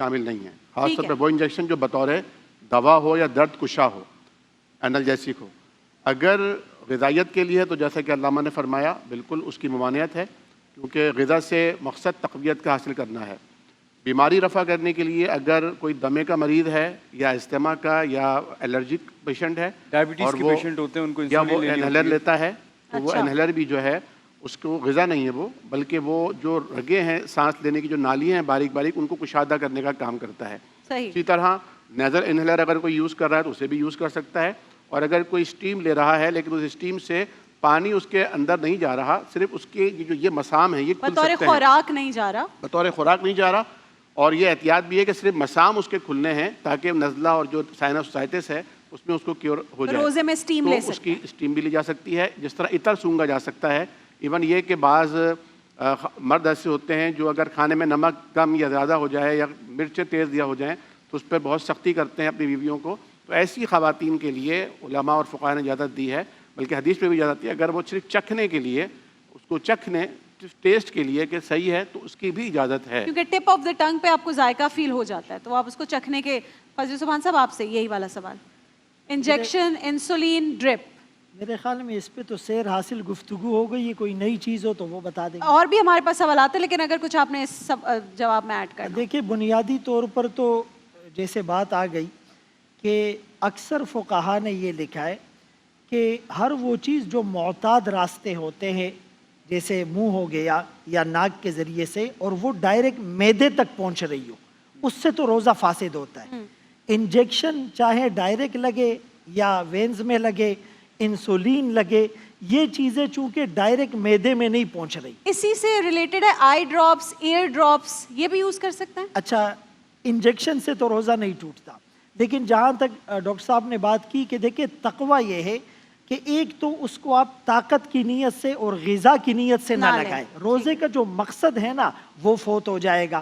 شامل نہیں ہیں. خاص طور پہ وہ انجیکشن جو بطور دوا ہو یا درد کشا ہو, انالجیسک ہو. اگر غذائیت کے لیے ہے تو جیسا کہ علامہ نے فرمایا بالکل اس کی ممانعت ہے, کیونکہ غذا سے مقصد تقویت کا حاصل کرنا ہے. بیماری رفع کرنے کے لیے اگر کوئی دمے کا مریض ہے یا استما کا یا الرجک پیشنٹ ہے ڈائبٹیز کے پیشنٹ ہوتے ہیں ان کو یا وہ انہیلر لیتا ہے تو وہ انہیلر بھی جو ہے اس کو غذا نہیں ہے وہ, بلکہ وہ جو رگیں ہیں سانس لینے کی جو نالیاں ہیں باریک باریک ان کو کشادہ کرنے کا کام کرتا ہے. اسی طرح نیزل انہیلر اگر کوئی یوز کر رہا ہے تو اسے بھی یوز کر سکتا ہے. اور اگر کوئی اسٹیم لے رہا ہے لیکن اس اسٹیم سے پانی اس کے اندر نہیں جا رہا, صرف اس کے جو یہ مسام ہیں یہ کھل سکتے ہیں, بطور خوراک نہیں جا رہا, بطور خوراک نہیں جا رہا. اور یہ احتیاط بھی ہے کہ صرف مسام اس کے کھلنے ہیں تاکہ نزلہ اور جو سائنوسائٹس ہے اس میں اس کو کیور ہو جائے. روزے میں اسٹیم تو لے اس کی اسٹیم بھی لی جا سکتی ہے, جس طرح عطر سونگا جا سکتا ہے. ایون یہ کہ بعض مرد ایسے ہوتے ہیں جو اگر کھانے میں نمک کم یا زیادہ ہو جائے یا مرچیں تیز دیا ہو جائیں تو اس پہ بہت سختی کرتے ہیں اپنی بیویوں کو. تو ایسی خواتین کے لیے علماء اور فقہاء نے اجازت دی ہے, بلکہ حدیث میں بھی اجازت دی ہے, اگر وہ صرف چکھنے کے لیے اس کو چکھنے ٹیسٹ کے لیے کہ صحیح ہے تو اس کی بھی اجازت ہے, کیونکہ ٹپ آف دا ٹنگ پہ آپ کو ذائقہ فیل ہو جاتا ہے تو آپ اس کو چکھنے کے. فضل سبحان صاحب آپ سے یہی والا سوال, انجیکشن, انسولین, ڈرپ. میرے خیال میں اس پہ تو سیر حاصل گفتگو ہو گئی, یہ کوئی نئی چیز ہو تو وہ بتا دیں. اور بھی ہمارے پاس سوالات ہیں لیکن اگر کچھ آپ نے اس جواب میں ایڈ کرنا. دیکھیے بنیادی طور پر تو جیسے بات آ گئی کہ اکثر فقہا نے یہ لکھا ہے کہ ہر وہ چیز جو معتاد راستے ہوتے ہیں جیسے منہ ہو گیا یا ناک کے ذریعے سے اور وہ ڈائریکٹ معدے تک پہنچ رہی ہو, اس سے تو روزہ فاسد ہوتا ہے. انجیکشن چاہے ڈائریکٹ لگے یا وینز میں لگے, انسولین لگے, یہ چیزیں چونکہ ڈائریکٹ معدے میں نہیں پہنچ رہی. اسی سے ریلیٹڈ ہے آئی ڈراپس, ایئر ڈراپس, یہ بھی یوز کر سکتے ہیں. اچھا, انجیکشن سے تو روزہ نہیں ٹوٹتا, لیکن جہاں تک ڈاکٹر صاحب نے بات کی کہ دیکھیں تقوی یہ ہے کہ ایک تو اس کو آپ طاقت کی نیت سے اور غذا کی نیت سے نہ لگائیں. روزے کا جو مقصد ہے نا وہ فوت ہو جائے گا.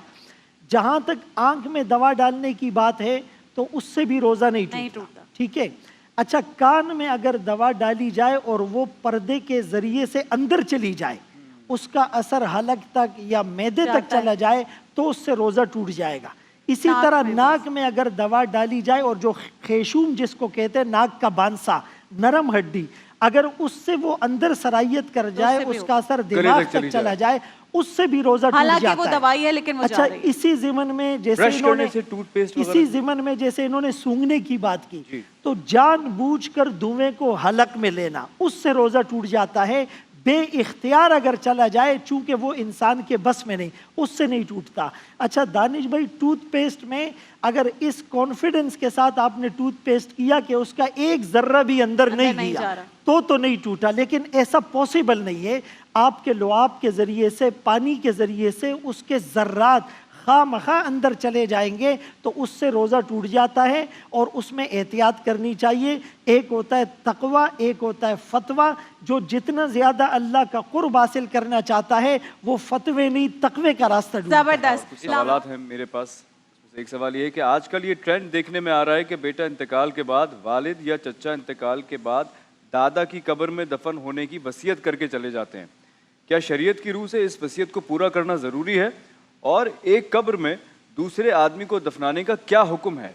جہاں تک آنکھ میں دوا ڈالنے کی بات ہے تو اس سے بھی روزہ نہیں ٹوٹتا. ٹھیک ہے. اچھا, کان میں اگر دوا ڈالی جائے اور وہ پردے کے ذریعے سے اندر چلی جائے, اس کا اثر حلق تک یا معدے تک چلا جائے تو اس سے روزہ ٹوٹ جائے گا. اسی طرح ناک میں اگر دوا ڈالی جائے اور جو خیشوم جس کو کہتے ہیں ناک کا بانسا, نرم ہڈی, اگر اس سے وہ اندر سرائیت کر جائے, اس کا اثر دماغ تک چلا جائے, اس سے بھی روزہ ٹوٹ جاتا ہے. حالانکہ وہ دوائی ہے لیکن وہ اچھا, اسی ضمن میں جیسے انہوں نے سونگنے کی بات کی تو جان بوجھ کر دھویں کو حلق میں لینا, اس سے روزہ ٹوٹ جاتا ہے. بے اختیار اگر چلا جائے چونکہ وہ انسان کے بس میں نہیں, اس سے نہیں ٹوٹتا. اچھا دانش بھائی, ٹوتھ پیسٹ میں اگر اس کانفیڈنس کے ساتھ آپ نے ٹوتھ پیسٹ کیا کہ اس کا ایک ذرہ بھی اندر نہیں گیا تو نہیں ٹوٹا, لیکن ایسا پاسبل نہیں ہے. آپ کے لعاب کے ذریعے سے, پانی کے ذریعے سے اس کے ذرات خواہ مخواہ اندر چلے جائیں گے تو اس سے روزہ ٹوٹ جاتا ہے, اور اس میں احتیاط کرنی چاہیے. ایک ہوتا ہے تقوی, ایک ہوتا ہے فتویٰ. جو جتنا زیادہ اللہ کا قرب حاصل کرنا چاہتا ہے وہ فتوے نہیں تقوی کا راستہ ڈھونڈتا ہے. زبردست. سوالات ہیں میرے پاس. ایک سوال یہ ہے کہ آج کل یہ ٹرینڈ دیکھنے میں آ رہا ہے کہ بیٹا انتقال کے بعد, والد یا چچا انتقال کے بعد دادا کی قبر میں دفن ہونے کی وصیت کر کے چلے جاتے ہیں. کیا شریعت کی روح سے اس وصیت کو پورا کرنا ضروری ہے, اور ایک قبر میں دوسرے آدمی کو دفنانے کا کیا حکم ہے؟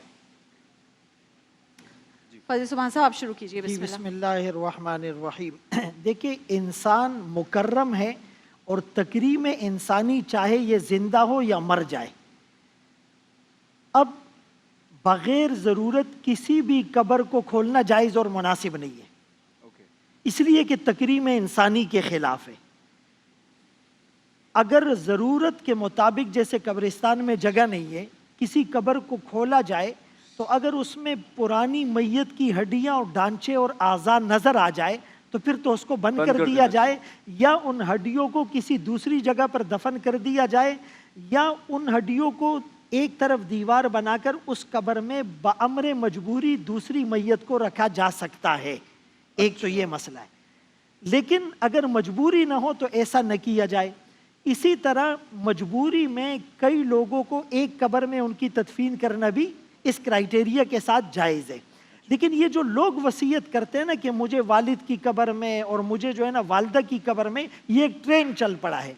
فضل سبحان صاحب آپ شروع کیجئے. بسم اللہ الرحمن الرحیم. دیکھیں انسان مکرم ہے اور تکریم انسانی چاہے یہ زندہ ہو یا مر جائے. اب بغیر ضرورت کسی بھی قبر کو کھولنا جائز اور مناسب نہیں ہے, اس لیے کہ تکریم انسانی کے خلاف ہے. اگر ضرورت کے مطابق جیسے قبرستان میں جگہ نہیں ہے, کسی قبر کو کھولا جائے تو اگر اس میں پرانی میت کی ہڈیاں اور ڈھانچے اور اعضاء نظر آ جائے تو پھر تو اس کو بند کر دیا جائے, یا ان ہڈیوں کو کسی دوسری جگہ پر دفن کر دیا جائے, یا ان ہڈیوں کو ایک طرف دیوار بنا کر اس قبر میں بامر مجبوری دوسری میت کو رکھا جا سکتا ہے. ایک تو یہ مسئلہ ہے. لیکن اگر مجبوری نہ ہو تو ایسا نہ کیا جائے. اسی طرح مجبوری میں کئی لوگوں کو ایک قبر میں ان کی تدفین کرنا بھی اس کرائیٹیریا کے ساتھ جائز ہے. لیکن یہ جو لوگ وصیت کرتے ہیں نا کہ مجھے والد کی قبر میں اور مجھے جو ہے نا والدہ کی قبر میں, یہ ایک ٹرینڈ چل پڑا ہے.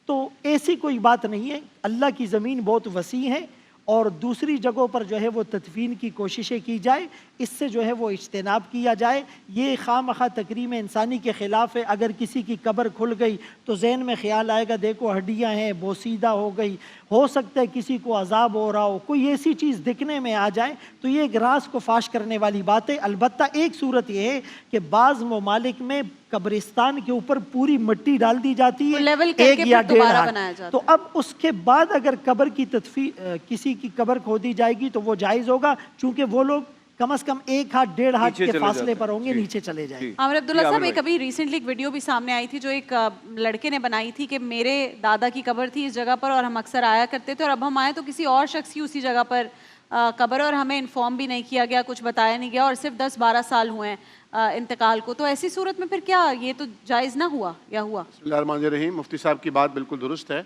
تو ایسی کوئی بات نہیں ہے. اللہ کی زمین بہت وسیع ہے اور دوسری جگہوں پر جو ہے وہ تدفین کی کوششیں کی جائے، اس سے جو ہے وہ اجتناب کیا جائے۔ یہ خواہ تکریم انسانی کے خلاف ہے۔ اگر کسی کی قبر کھل گئی تو ذہن میں خیال آئے گا دیکھو ہڈیاں ہیں، بوسیدہ ہو گئی، ہو سکتا ہے کسی کو عذاب ہو رہا ہو، کوئی ایسی چیز دکھنے میں آ جائے تو یہ ایک راز کو فاش کرنے والی بات ہے۔ البتہ ایک صورت یہ ہے کہ بعض ممالک میں قبرستان کے اوپر پوری مٹی ڈال دی جاتی ہے، ایک یا ڈیڑھ ہاتھ، تو اب اس کے بعد اگر قبر کی کسی کی قبر کھودی جائے گی تو وہ جائز ہوگا، چونکہ وہ لوگ کم از کم ایک ہاتھ ڈیڑھ ہاتھ کے فاصلے پر ہوں گے، نیچے چلے جائیں گے۔ عامر عبداللہ صاحب، ایک ابھی ریسنٹلی ایک ویڈیو بھی سامنے آئی تھی جو ایک لڑکے نے بنائی تھی کہ میرے دادا کی قبر تھی اس جگہ پر اور ہم اکثر آیا کرتے تھے، اور اب ہم آئے تو کسی اور شخص کی اسی جگہ پر قبر ہے اور ہمیں انفارم بھی نہیں کیا گیا، کچھ بتایا نہیں گیا، اور صرف 10-12 سال ہوئے ہیں انتقال کو۔ تو ایسی صورت میں پھر کیا یہ تو جائز نہ ہوا یا ہوا؟ بسم اللہ الرحمن الرحیم۔ مفتی صاحب کی بات بالکل درست ہے،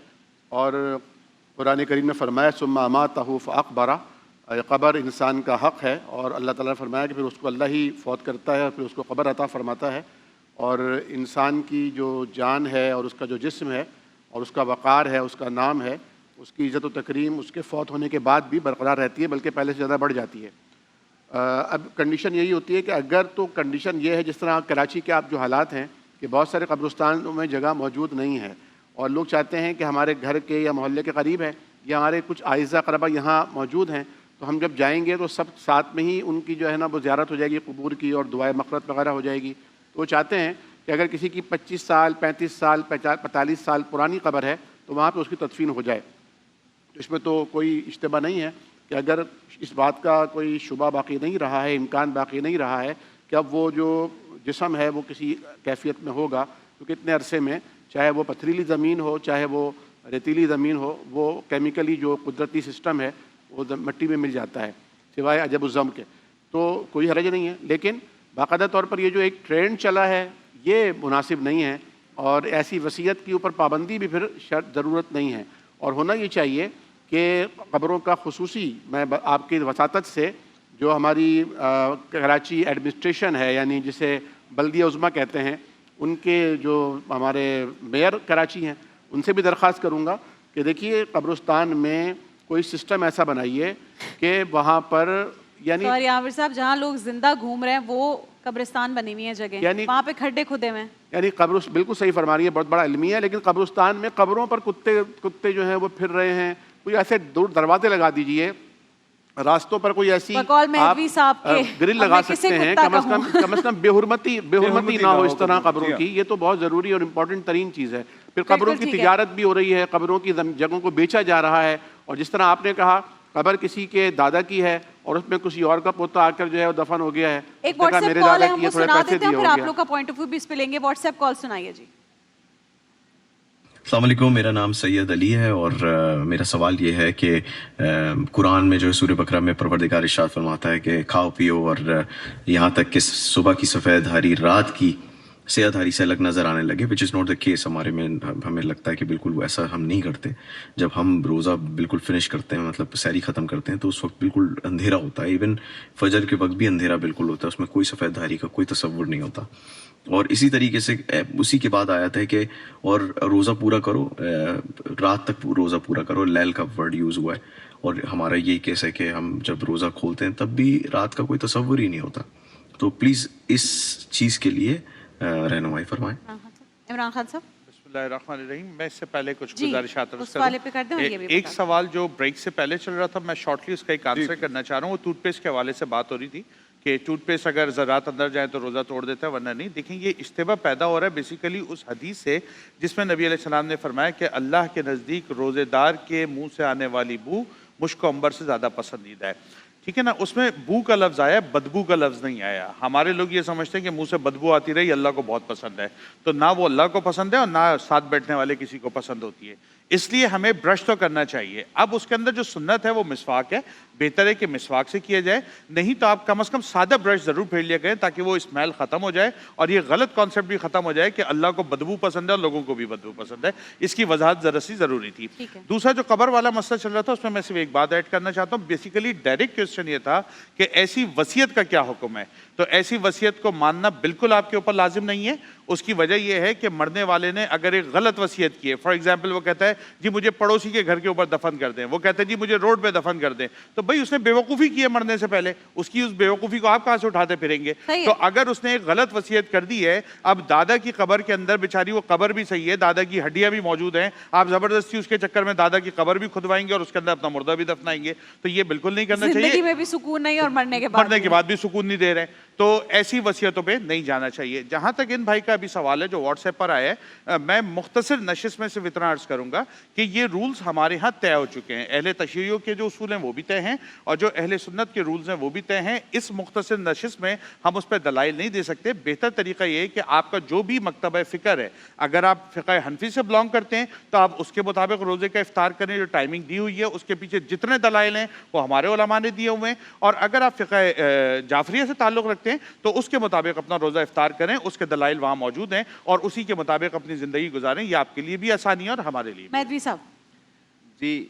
اور قرآن کریم نے فرمایا ثم اماتہ فاقبرہ، قبر انسان کا حق ہے، اور اللہ تعالیٰ نے فرمایا کہ پھر اس کو اللہ ہی فوت کرتا ہے اور پھر اس کو قبر عطا فرماتا ہے، اور انسان کی جو جان ہے اور اس کا جو جسم ہے اور اس کا وقار ہے، اس کا نام ہے، اس کی عزت و تکریم اس کے فوت ہونے کے بعد بھی برقرار رہتی ہے، بلکہ پہلے سے زیادہ بڑھ جاتی ہے۔ اب کنڈیشن یہی ہوتی ہے کہ اگر تو کنڈیشن یہ ہے جس طرح کراچی کے آپ جو حالات ہیں کہ بہت سارے قبرستانوں میں جگہ موجود نہیں ہے، اور لوگ چاہتے ہیں کہ ہمارے گھر کے یا محلے کے قریب ہے یا ہمارے کچھ اعزا اقربا یہاں موجود ہیں، تو ہم جب جائیں گے تو سب ساتھ میں ہی ان کی جو ہے نا وہ زیارت ہو جائے گی قبور کی، اور دعائے مغفرت وغیرہ ہو جائے گی۔ تو وہ چاہتے ہیں کہ اگر کسی کی 25 سال 35 سال 45 سال پرانی قبر ہے تو وہاں پہ اس کی تدفین ہو جائے۔ تو اس میں تو کوئی اشتباہ نہیں ہے کہ اگر اس بات کا کوئی شبہ باقی نہیں رہا ہے، امکان باقی نہیں رہا ہے کہ اب وہ جو جسم ہے وہ کسی کیفیت میں ہوگا، کیونکہ اتنے عرصے میں چاہے وہ پتھریلی زمین ہو چاہے وہ ریتیلی زمین ہو، وہ کیمیکلی جو قدرتی سسٹم ہے وہ مٹی میں مل جاتا ہے سوائے عجب الزم کے، تو کوئی حرج نہیں ہے۔ لیکن باقاعدہ طور پر یہ جو ایک ٹرینڈ چلا ہے یہ مناسب نہیں ہے، اور ایسی وصیت کے اوپر پابندی بھی پھر ضرورت نہیں ہے، اور ہونا یہ چاہیے کہ قبروں کا خصوصی، میں آپ کی وساطت سے جو ہماری کراچی ایڈمنسٹریشن ہے، یعنی جسے بلدیہ عظمیٰ کہتے ہیں، ان کے جو ہمارے میئر کراچی ہیں ان سے بھی درخواست کروں گا کہ دیکھیے قبرستان میں کوئی سسٹم ایسا بنائیے کہ وہاں پر یعنی سوری عامر صاحب، جہاں لوگ زندہ گھوم رہے ہیں وہ قبرستان بنی ہوئی ہیں جگہ، یعنی وہاں پہ کھڈے کھدے ہوئے ہیں، یعنی بالکل صحیح فرما رہی ہے، بہت بڑا علمیہ ہے، لیکن قبرستان میں قبروں پر کتے جو ہیں وہ پھر رہے ہیں، کوئی ایسے دور دروازے لگا دیجئے، راستوں پر کوئی ایسی آپ گرل لگا سکتے ہیں، کم از کم بے حرمتی نہ ہو اس طرح قبروں کی، یہ تو بہت ضروری اور امپورٹنٹ ترین چیز ہے۔ پھر قبروں کی تجارت بھی ہو رہی ہے، قبروں کی جگہوں کو بیچا جا رہا ہے، اور جس طرح آپ نے کہا قبر کسی کے دادا کی ہے اور اس میں کسی اور کا پوتا آ کر جو ہے وہ دفن ہو گیا ہے، ایک واٹس ایپ کال ہے، ہم وہ سنا دیتے ہیں، پھر آپ لوگ کا پوائنٹ آف ویو بھی اس پہ لیں گے۔ واٹس ایپ کال سنائیے جی۔ السلام علیکم، میرا نام سید علی ہے، اور میرا سوال یہ ہے کہ قرآن میں جو سورہ بقرہ میں پروردگار ارشاد فرماتا ہے کہ کھاؤ پیو اور یہاں تک کہ صبح کی سفید ہاری رات کی سیاہ دھاری سے الگ نظر آنے لگے، وچ از ناٹ دا کیس۔ ہمارے میں ہمیں لگتا ہے کہ بالکل ایسا ہم نہیں کرتے۔ جب ہم روزہ بالکل فنش کرتے ہیں، مطلب سحری ختم کرتے ہیں، تو اس وقت بالکل اندھیرا ہوتا ہے، ایون فجر کے وقت بھی اندھیرا بالکل ہوتا ہے، اس میں کوئی سفید دھاری کا کوئی تصور نہیں ہوتا۔ اور اسی طریقے سے اسی کے بعد آیت ہے کہ اور روزہ پورا کرو، رات تک روزہ پورا کرو، لیل کا ورڈ یوز ہوا ہے، اور ہمارا یہی کیس ہے کہ ہم جب روزہ کھولتے ہیں تب بھی رات کا کوئی تصور ہی نہیں ہوتا۔ تو پلیز اس چیز کے لیے رہنمائی فرمائیں۔ عمران خان صاحب۔ بسم اللہ الرحمن الرحیم۔ میں اس سے پہلے کچھ گزارشات عرض کروں۔ ایک سوال جو بریک سے پہلے چل رہا تھا، میں شارٹلی اس کا ایک آنسر کرنا چاہ رہا ہوں۔ وہ ٹوتھ پیسٹ کے حوالے سے بات ہو رہی تھی کہ ٹوتھ پیسٹ اگر ذرات اندر جائیں تو روزہ توڑ دیتا ہے ورنہ نہیں۔ دیکھیں یہ اشتباہ پیدا ہو رہا ہے بیسیکلی اس حدیث سے جس میں نبی علیہ السلام نے فرمایا کہ اللہ کے نزدیک روزے دار کے منہ سے آنے والی بو مشک و عنبر سے زیادہ پسندیدہ ہے، ٹھیک ہے نا۔ اس میں بو کا لفظ آیا، بدبو کا لفظ نہیں آیا۔ ہمارے لوگ یہ سمجھتے ہیں کہ منہ سے بدبو آتی رہی اللہ کو بہت پسند ہے، تو نہ وہ اللہ کو پسند ہے اور نہ ساتھ بیٹھنے والے کسی کو پسند ہوتی ہے، اس لیے ہمیں برش تو کرنا چاہیے۔ اب اس کے اندر جو سنت ہے وہ مسواک ہے، بہتر ہے کہ مسواک سے کیا جائے، نہیں تو آپ کم از کم سادہ برش ضرور پھیر لیا کریں تاکہ وہ اسمیل ختم ہو جائے اور یہ غلط کانسیپٹ بھی ختم ہو جائے کہ اللہ کو بدبو پسند ہے اور لوگوں کو بھی بدبو پسند ہے۔ اس کی وضاحت ذرا سی ضروری تھی۔ دوسرا جو قبر والا مسئلہ چل رہا تھا اس میں صرف ایک بات ایڈ کرنا چاہتا ہوں۔ بیسیکلی ڈائریکٹ کوسچن یہ تھا کہ ایسی وصیت کا کیا حکم ہے۔ تو ایسی وصیت کو ماننا بالکل آپ کے اوپر لازم نہیں ہے. اس کی وجہ یہ ہے کہ مرنے والے نے اگر ایک غلط وصیت کی ہے, فار ایگزامپل وہ کہتا ہے جی مجھے پڑوسی کے گھر کے اوپر دفن کر دیں, وہ کہتا ہے جی مجھے روڈ پہ دفن کر دیں, تو بھائی اس نے بیوقوفی کی ہے مرنے سے پہلے, اس کی اس بیوقوفی کو آپ کہاں سے اٹھاتے پھریں گے؟ تو اگر اس نے ایک غلط وصیت کر دی ہے, اب دادا کی قبر کے اندر بیچاری وہ قبر بھی صحیح ہے, دادا کی ہڈیاں بھی موجود ہیں, آپ زبردستی اس کے چکر میں دادا کی قبر بھی کھدوائیں گے اور اس کے اندر اپنا مردہ بھی دفنائیں گے, تو یہ بالکل نہیں کرنا چاہیے. زندگی میں بھی سکون نہیں اور مرنے کے بعد بھی سکون نہیں دے رہے, تو ایسی وصیتوں پہ نہیں جانا چاہیے. جہاں تک ان بھائی کا ابھی سوال ہے جو واٹس ایپ پر آیا ہے, میں مختصر نشست میں صرف اتنا عرض کروں گا کہ یہ رولز ہمارے ہاں طے ہو چکے ہیں. اہل تشیعوں کے جو اصول ہیں وہ بھی طے ہیں, اور جو اہل سنت کے رولز ہیں وہ بھی طے ہیں. اس مختصر نشست میں ہم اس پہ دلائل نہیں دے سکتے. بہتر طریقہ یہ ہے کہ آپ کا جو بھی مکتبہ فکر ہے, اگر آپ فقہ حنفی سے بلانگ کرتے ہیں تو آپ اس کے مطابق روزے کا افطار کریں. جو ٹائمنگ دی ہوئی ہے اس کے پیچھے جتنے دلائل ہیں وہ ہمارے علماء نے دیے ہوئے ہیں, اور اگر آپ فقہ جعفریہ سے تعلق رکھتے ہیں تو اس کے مطابق اپنا روزہ افطار کریں, اس کے دلائل وہاں موجود ہیں, اور اسی کے مطابق اپنی زندگی گزاریں. یہ آپ کے لیے بھی آسانی ہے اور ہمارے لیے بھی. مہدوی صاحب جی,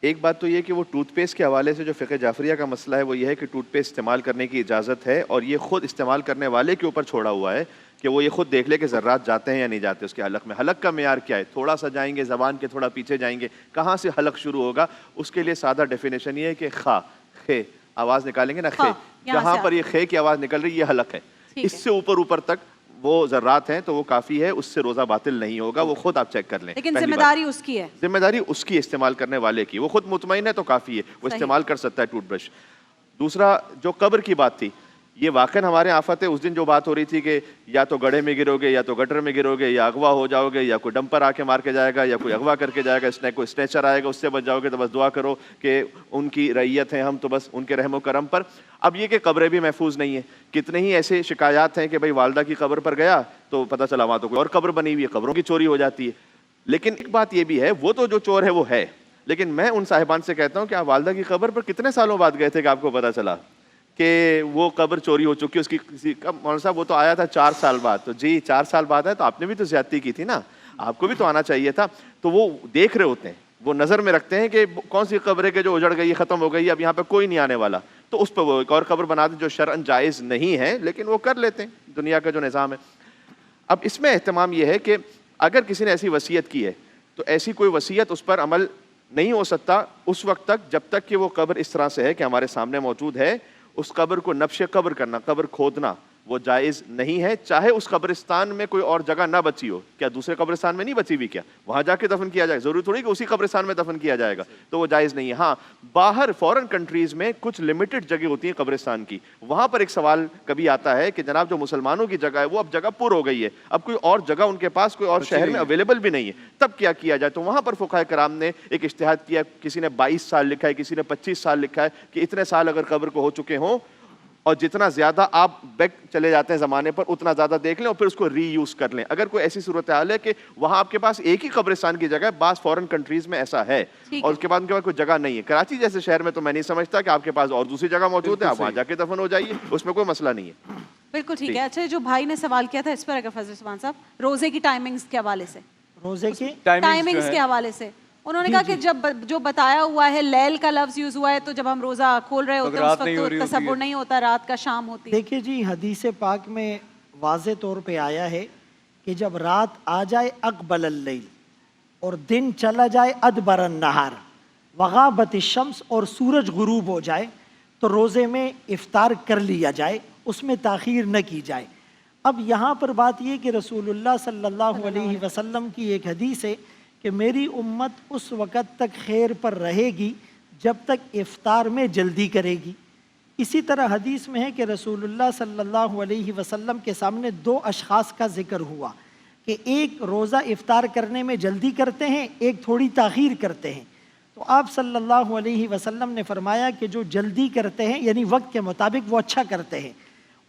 ایک بات تو یہ کہ وہ ٹوتھ پیسٹ کے حوالے سے جو فقہ جعفریہ کا مسئلہ ہے وہ یہ ہے کہ ٹوتھ پیسٹ استعمال کرنے کی اجازت ہے, اور یہ خود استعمال کرنے والے کے اوپر چھوڑا ہوا ہے کہ وہ یہ خود دیکھ لے کہ ذرات جاتے ہیں یا نہیں جاتے اس کے حلق میں. حلق کا معیار کیا ہے؟ تھوڑا سا جائیں گے, زبان کے تھوڑا پیچھے جائیں گے, کہاں سے حلق شروع ہوگا؟ اس کے لیے سادہ ڈیفینیشن یہ ہے کہ خا, خے آواز نکالیں گے نا, خے, جہاں پر یہ خے کی آواز نکل رہی یہ حلق ہے, اس سے اوپر تک وہ ذرات ہیں تو وہ کافی ہے, اس سے روزہ باطل نہیں ہوگا. وہ خود آپ چیک کر لیں. لیکن ذمہ داری اس کی ہے, ذمہ داری اس کی استعمال کرنے والے کی. وہ خود مطمئن ہے تو کافی ہے, وہ استعمال کر سکتا ہے ٹوتھ برش. دوسرا جو قبر کی بات تھی, یہ واقعاً ہمارے آفت ہے. اس دن جو بات ہو رہی تھی کہ یا تو گڑھے میں گرو گے, یا تو گٹر میں گرو گے, یا اغوا ہو جاؤ گے, یا کوئی ڈمپر آ کے مار کے جائے گا, یا کوئی اغوا کر کے جائے گا, کوئی اسنیچر آئے گا, اس سے بچ جاؤ گے. تو بس دعا کرو کہ ان کی رعیت ہیں ہم, تو بس ان کے رحم و کرم پر. اب یہ کہ قبریں بھی محفوظ نہیں ہیں. کتنے ہی ایسے شکایات ہیں کہ بھائی والدہ کی قبر پر گیا تو پتہ چلا وہاں تو کوئی اور قبر بنی ہوئی ہے, قبروں کی چوری ہو جاتی ہے. لیکن ایک بات یہ بھی ہے, وہ تو جو چور ہے وہ ہے, لیکن میں ان صاحبان سے کہتا ہوں کہ آپ والدہ کی قبر پر کتنے سالوں بعد گئے تھے کہ آپ کو پتہ چلا کہ وہ قبر چوری ہو چکی, اس کی کسی کا مولانا صاحب وہ تو آیا تھا 4 سال بعد. تو جی 4 سال بعد ہے تو آپ نے بھی تو زیادتی کی تھی نا, آپ کو بھی تو آنا چاہیے تھا. تو وہ دیکھ رہے ہوتے ہیں, وہ نظر میں رکھتے ہیں کہ کون سی قبر ہے کہ جو اجڑ گئی, ختم ہو گئی, اب یہاں پہ کوئی نہیں آنے والا, تو اس پہ وہ ایک اور قبر بنا دیں جو شرعاً جائز نہیں ہے, لیکن وہ کر لیتے ہیں, دنیا کا جو نظام ہے. اب اس میں اہتمام یہ ہے کہ اگر کسی نے ایسی وصیت کی ہے تو ایسی کوئی وصیت اس پر عمل نہیں ہو سکتا اس وقت تک جب تک کہ وہ قبر اس طرح سے ہے کہ ہمارے سامنے موجود ہے. اس قبر کو نبش قبر کرنا, قبر کھودنا, وہ جائز نہیں ہے, چاہے اس قبرستان میں کوئی اور جگہ نہ بچی ہو. کیا دوسرے قبرستان میں نہیں بچی ہوئی, کیا وہاں جا کے دفن کیا جائے؟ ضروری تھوڑی کہ اسی قبرستان میں دفن کیا جائے گا, تو وہ جائز نہیں ہے. ہاں, باہر فورن کنٹریز میں کچھ لمیٹڈ جگہ ہوتی ہیں قبرستان کی, وہاں پر ایک سوال کبھی آتا ہے کہ جناب جو مسلمانوں کی جگہ ہے وہ اب جگہ پر ہو گئی ہے, اب کوئی اور جگہ ان کے پاس کوئی اور شہر میں اویلیبل بھی نہیں ہے, تب کیا کیا جائے؟ تو وہاں پر فقہاء کرام نے ایک اجتہاد کیا, کسی نے 22 سال لکھا ہے, کسی نے 25 سال لکھا ہے کہ اتنے سال اگر قبر کو ہو چکے ہوں, اور جتنا زیادہ آپ بیک چلے جاتے ہیں زمانے پر اتنا زیادہ دیکھ لیں اور پھر اس کو ری یوز کر لیں. اگر کوئی ایسی صورتحال ہے کہ وہاں آپ کے پاس ایک ہی قبرستان کی جگہ ہے, بعض فورن کنٹریز میں ایسا ہے, اور اس کے بعد ان کے پاس کوئی جگہ نہیں ہے, کراچی جیسے شہر میں تو میں نہیں سمجھتا کہ آپ کے پاس اور دوسری جگہ موجود ہے, آپ وہاں جا کے دفن ہو جائیے, اس میں کوئی مسئلہ نہیں ہے. بالکل ٹھیک ہے. اچھا, جو بھائی نے سوال کیا تھا اس پر اگر فضل عثمان صاحب, روزے کی ٹائمنگز کے حوالے سے, روزے کی ٹائمنگز کے حوالے سے انہوں نے کہا کہ جب جو بتایا ہوا ہے لیل کا لفظ یوز ہوا ہے, تو جب ہم روزہ کھول رہے ہوتے ہیں اس وقت تو تصور نہیں ہوتا, رات کا شام ہوتی ہے. دیکھیے جی, حدیث پاک میں واضح طور پہ آیا ہے کہ جب رات آ جائے اقبل اللیل اور دن چلا جائے ادبر النہار وغابت الشمس, اور سورج غروب ہو جائے تو روزے میں افطار کر لیا جائے, اس میں تاخیر نہ کی جائے. اب یہاں پر بات یہ کہ رسول اللہ صلی اللہ علیہ وسلم کی ایک حدیث ہے کہ میری امت اس وقت تک خیر پر رہے گی جب تک افطار میں جلدی کرے گی. اسی طرح حدیث میں ہے کہ رسول اللہ صلی اللہ علیہ وسلم کے سامنے 2 اشخاص کا ذکر ہوا کہ ایک روزہ افطار کرنے میں جلدی کرتے ہیں, ایک تھوڑی تاخیر کرتے ہیں. تو آپ صلی اللہ علیہ وسلم نے فرمایا کہ جو جلدی کرتے ہیں یعنی وقت کے مطابق وہ اچھا کرتے ہیں,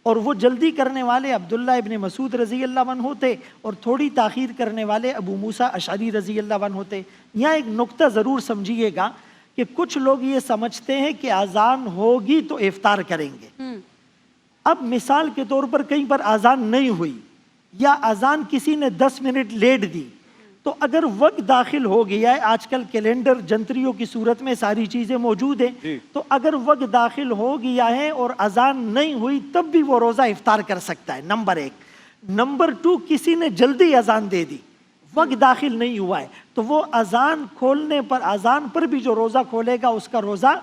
اور وہ جلدی کرنے والے عبداللہ ابن مسعود رضی اللہ عنہ ہوتے, اور تھوڑی تاخیر کرنے والے ابو موسیٰ اشعری رضی اللہ عنہ ہوتے. یہاں ایک نقطہ ضرور سمجھیے گا کہ کچھ لوگ یہ سمجھتے ہیں کہ اذان ہوگی تو افطار کریں گے. اب مثال کے طور پر کہیں پر اذان نہیں ہوئی یا اذان کسی نے 10 منٹ لیٹ دی, تو اگر وقت داخل ہو گیا ہے، آج کل کیلنڈر جنتریوں کی صورت میں ساری چیزیں موجود ہیں، تو اگر وقت داخل ہو گیا ہے اور اذان نہیں ہوئی تب بھی وہ روزہ افطار کر سکتا ہے، نمبر 1۔ نمبر 2، کسی نے جلدی اذان دے دی، وقت داخل نہیں ہوا ہے، تو وہ اذان کھولنے پر، اذان پر بھی جو روزہ کھولے گا اس کا روزہ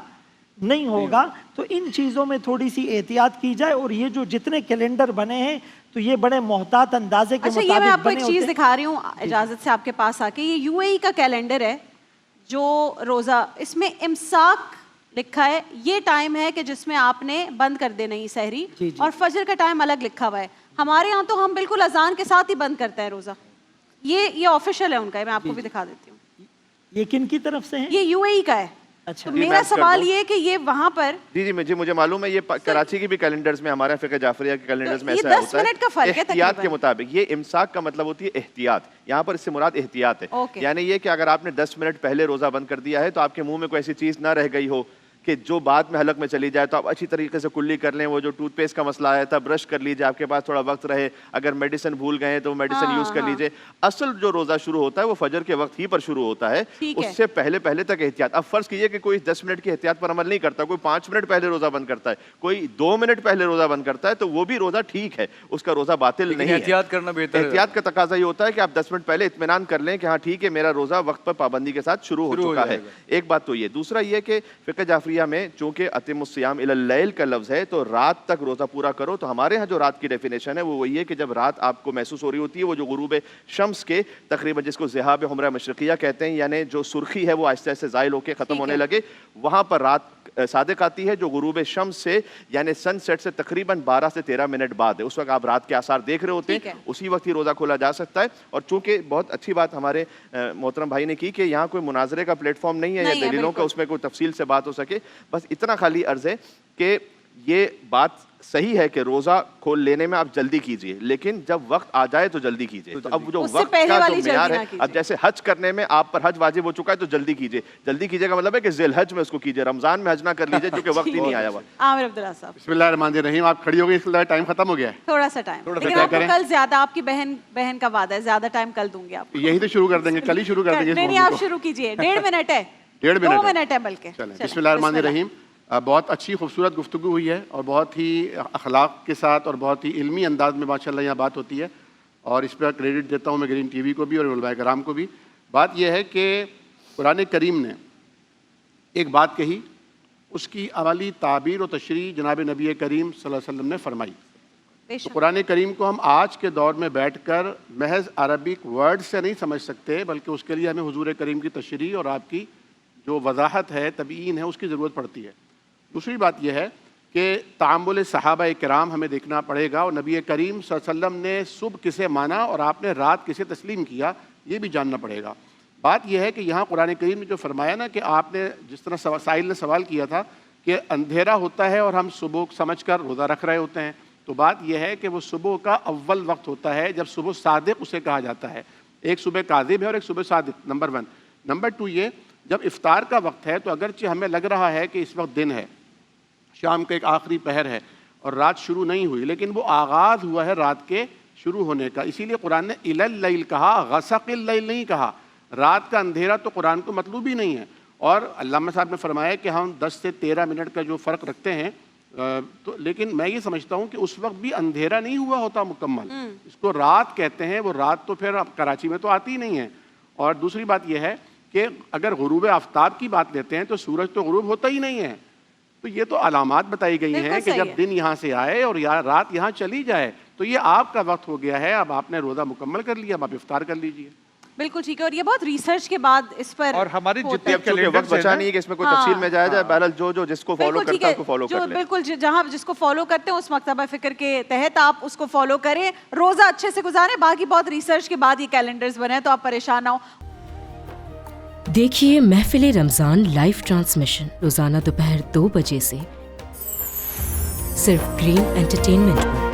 نہیں ہوگا۔ تو ان چیزوں میں تھوڑی سی احتیاط کی جائے، اور یہ جو جتنے کیلنڈر بنے ہیں تو یہ بڑے محتاط اندازے کے اچھا، یہ میں آپ مطابق کو ایک بنے چیز ہوتے ہیں۔ دکھا رہی ہوں اجازت سے آپ کے پاس آ کے، یہ یو اے ای کا کیلنڈر ہے جو روزہ، اس میں امساک لکھا ہے، یہ ٹائم ہے کہ جس میں آپ نے بند کر دینا ہی سحری، اور فجر کا ٹائم الگ لکھا ہوا ہے۔ ہمارے ہاں تو ہم بالکل اذان کے ساتھ ہی بند کرتے ہیں روزہ، یہ آفیشیل ہے ان کا، میں آپ کو بھی دکھا دیتی ہوں۔ یہ کن کی طرف سے ہے؟ یہ یو اے ای کا ہے۔ اچھا، تو میرا سوال یہ ہے کہ یہ وہاں پر جی مجھے معلوم ہے، یہ کراچی کی بھی کیلنڈرز میں، ہمارے فقہ جعفریہ کے کیلنڈرز میں ایسا یہ 10 ہوتا ہے، منٹ کا فرق ہے احتیاط کے مطابق۔ یہ امساک کا مطلب ہوتی ہے احتیاط، یہاں پر اس سے مراد احتیاط ہے، یعنی یہ کہ اگر آپ نے 10 منٹ پہلے روزہ بند کر دیا ہے تو آپ کے منہ میں کوئی ایسی چیز نہ رہ گئی ہو کہ جو بعد میں حلق میں چلی جائے، تو آپ اچھی طریقے سے کلی کر لیں۔ وہ جو ٹوتھ پیسٹ کا مسئلہ آیا تھا، برش کر لیجیے، آپ کے پاس تھوڑا وقت رہے، اگر میڈیسن بھول گئے تو میڈیسن یوز کر لیجیے۔ اصل جو روزہ شروع ہوتا ہے وہ فجر کے وقت ہی پر شروع ہوتا ہے، اس سے پہلے تک احتیاط۔ اب فرض کیجئے کہ کوئی 10 منٹ کی احتیاط پر عمل نہیں کرتا، کوئی 5 منٹ پہلے روزہ بند کرتا ہے، کوئی 2 منٹ پہلے روزہ بند کرتا ہے، تو وہ بھی روزہ ٹھیک ہے، اس کا روزہ باطل نہیں ہے۔ احتیاط کرنا بہتر ہے۔ احتیاط کا تقاضا یہ ہوتا ہے کہ آپ 10 منٹ پہلے اطمینان کر لیں کہ ہاں ٹھیک ہے، میرا روزہ وقت پر پابندی کے ساتھ شروع ہو چکا ہے۔ ایک بات تو یہ، دوسرا یہ کہ فقہ جعفریہ میں چونکہ اتم الصیام الی اللیل کا لفظ ہے تو رات تک روزہ پورا کرو، تو ہمارے ہاں جو رات کی ڈیفینیشن ہے وہ وہی ہے کہ جب رات آپ کو محسوس ہو رہی ہوتی ہے، وہ جو غروب شمس کے تقریباً جس کو ذہاب حمرہ مشرقیہ کہتے ہیں، یعنی جو سرخی ہے وہ آہستہ آہستہ زائل ہو کے ختم ہونے لگے، وہاں پر رات صادق آتی ہے، جو غروب شمس سے یعنی سن سیٹ سے تقریباً 12 سے 13 منٹ بعد ہے۔ اس وقت آپ رات کے آثار دیکھ رہے ہوتے ہیں، اسی وقت ہی روزہ کھولا جا سکتا ہے۔ اور چونکہ بہت اچھی بات ہمارے محترم بھائی نے کی کہ یہاں کوئی مناظرے کا پلیٹ فارم نہیں ہے یا دلیلوں کا، اس میں کوئی تفصیل سے بات ہو سکے، بس اتنا خالی عرض ہے کہ یہ بات صحیح ہے کہ روزہ کھول لینے میں آپ جلدی کیجئے، لیکن جب وقت آ جائے تو جلدی کیجئے۔ تو اب جو وقت کا جو معیار ہے، اب جیسے حج کرنے میں آپ پر حج واجب ہو چکا ہے تو جلدی کیجئے۔ جلدی کیجئے کا مطلب ہے کہ ذی الحج میں اس کو کیجئے، رمضان میں حج نہ کر لیجئے کیونکہ وقت ہی نہیں آیا ہوا۔ عامر عبداللہ صاحب، بسم اللہ الرحمن الرحیم۔ آپ کھڑی ہو گئی، اس کے ٹائم ختم ہو گیا ہے، تھوڑا سا ٹائم، لیکن آپ کو کل زیادہ، آپ کی بہن کا وعدہ ہے، زیادہ ٹائم کل دوں گی آپ کو۔ یہی تو شروع کر دیں گے، کل ہی شروع کر دیں گے۔ نہیں، آپ شروع کیجئے، 1.5 منٹ ہے، 2 منٹ ہے بلکہ۔ بسم اللہ الرحمن الرحیم۔ بہت اچھی خوبصورت گفتگو ہوئی ہے، اور بہت ہی اخلاق کے ساتھ اور بہت ہی علمی انداز میں ماشاءاللہ یہاں بات ہوتی ہے، اور اس پہ کریڈٹ دیتا ہوں میں گرین ٹی وی کو بھی اور علماء کرام کو بھی۔ بات یہ ہے کہ قرآن کریم نے ایک بات کہی، اس کی عملی تعبیر و تشریح جناب نبی کریم صلی اللہ علیہ وسلم نے فرمائی۔ تو قرآن کریم کو ہم آج کے دور میں بیٹھ کر محض عربک ورڈ سے نہیں سمجھ سکتے، بلکہ اس کے لیے ہمیں حضور کریم کی تشریح اور آپ کی جو وضاحت ہے، تبیین ہے، اس کی ضرورت پڑتی ہے۔ دوسری بات یہ ہے کہ تعامل صحابہ کرام ہمیں دیکھنا پڑے گا، اور نبی کریم صلی اللہ علیہ وسلم نے صبح کسے مانا اور آپ نے رات کسے تسلیم کیا، یہ بھی جاننا پڑے گا۔ بات یہ ہے کہ یہاں قرآن کریم نے جو فرمایا نا کہ آپ نے جس طرح سائل نے سوال کیا تھا کہ اندھیرا ہوتا ہے اور ہم صبح سمجھ کر روزہ رکھ رہے ہوتے ہیں، تو بات یہ ہے کہ وہ صبح کا اول وقت ہوتا ہے جب صبح صادق اسے کہا جاتا ہے۔ ایک صبح کاذب ہے اور ایک صبح صادق، نمبر 1۔ نمبر 2 یہ، جب افطار کا وقت ہے تو اگرچہ ہمیں لگ رہا ہے کہ اس وقت دن ہے، شام کا ایک آخری پہر ہے اور رات شروع نہیں ہوئی، لیکن وہ آغاز ہوا ہے رات کے شروع ہونے کا۔ اسی لیے قرآن نے الی اللیل کہا، غسق اللیل نہیں کہا۔ رات کا اندھیرا تو قرآن کو مطلوب ہی نہیں ہے۔ اور علامہ صاحب نے فرمایا کہ ہم 10 سے 13 منٹ کا جو فرق رکھتے ہیں، تو لیکن میں یہ سمجھتا ہوں کہ اس وقت بھی اندھیرا نہیں ہوا ہوتا مکمل، اس کو رات کہتے ہیں۔ وہ رات تو پھر اب کراچی میں تو آتی ہی نہیں ہے۔ اور دوسری بات یہ ہے کہ اگر غروب آفتاب کی بات لیتے ہیں تو سورج تو غروب ہوتا ہی نہیں ہے، تو یہ تو علامات بتائی گئی ہیں کہ جب دن یہاں سے آئے اور رات یہاں چلی جائے تو یہ آپ کا وقت ہو گیا ہے، اب آپ نے روزہ مکمل کر لیا، اب آپ افطار کر لیجئے۔ بالکل ٹھیک ہے، اور یہ بہت ریسرچ کے بعد اس پر، اور ہماری جتنے وقت بچا نہیں ہے کہ اس میں کوئی تفصیل میں جایا جائے، بہرحال جو جس کو فالو کرتا ہے اس کو فالو کر لیں۔ بالکل، جہاں جس کو فالو کرتے ہیں اس مکتبہ فکر کے تحت آپ اس کو فالو کریں، روزہ اچھے سے گزاریں۔ باقی بہت ریسرچ کے بعد یہ کیلنڈرز بنے ہیں، تو آپ پریشان نہ ہو۔ دیکھیے محفل رمضان لائیو ٹرانسمیشن روزانہ دوپہر 2 بجے سے صرف گرین انٹرٹینمنٹ پر۔